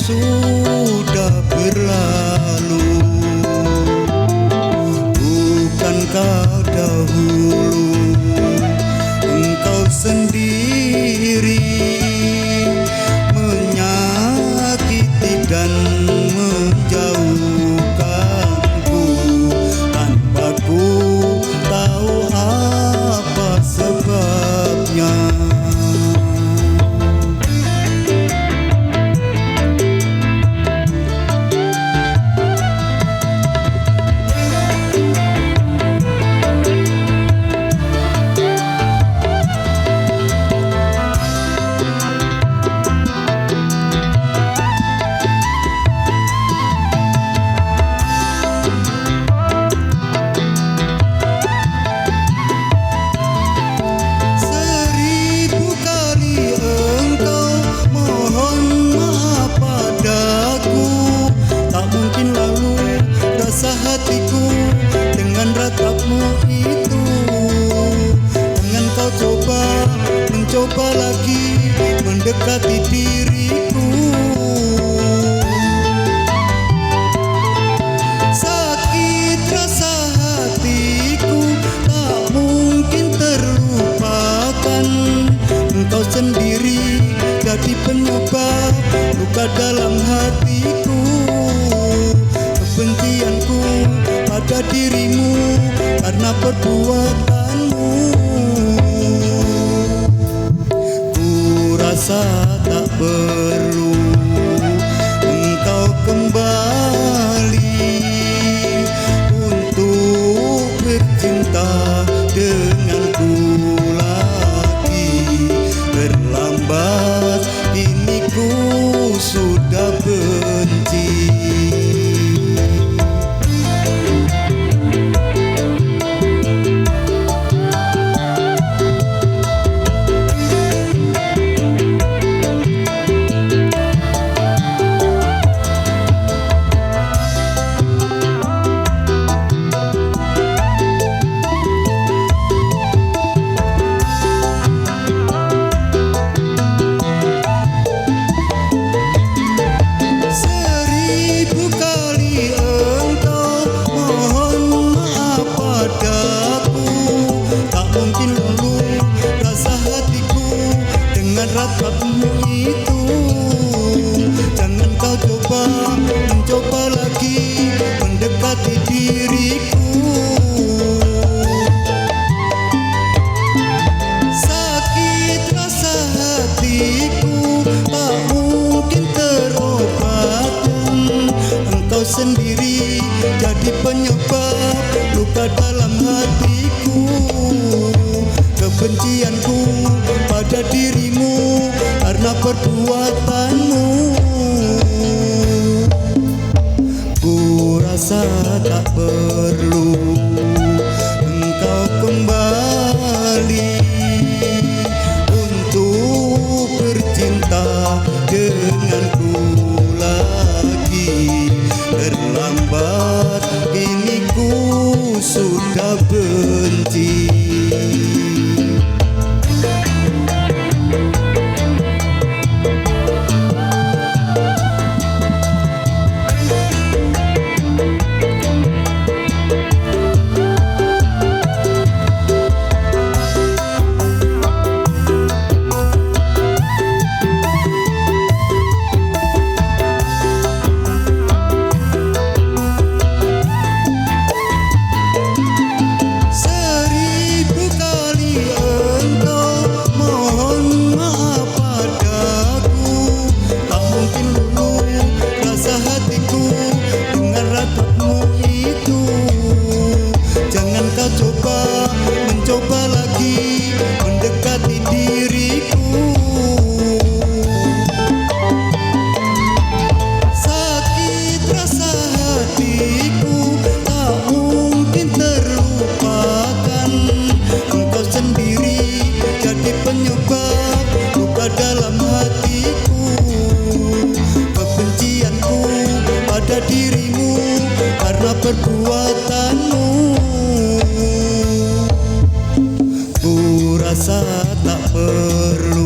sudah berlalu. Bukan kau dahulu, engkau sendiri menyakiti dan menjauhkanku tanpa ku tahu apa sebabnya. Hatiku dengan ratapmu itu, jangan kau mencoba lagi mendekati diriku. Sakit rasa hatiku tak mungkin terlupakan, engkau sendiri jadi penyebab luka dalam hatiku. Kebencianku pada dirimu karena perbuatanmu. Ku rasa tak perlu engkau kembali untuk bercinta denganku lagi. Terlambat kini ku sudah benci. Ratapmu itu, jangan kau mencoba lagi mendekati diriku. Sakit rasa hatiku tak mungkin terobati, engkau sendiri jadi penyebab luka dalam hatiku. Kebencianku pada dirimu karena perbuatanmu. Ku rasa tak perlu engkau kembali untuk bercinta denganku lagi. Terlambat kini ku sudah benci. Mencoba lagi mendekati diriku. Sakit rasa hatiku tak mungkin terlupakan, engkau sendiri jadi penyebab luka dalam hatiku. Kebencianku pada dirimu karena perbuatanmu. Ku rasa tak perlu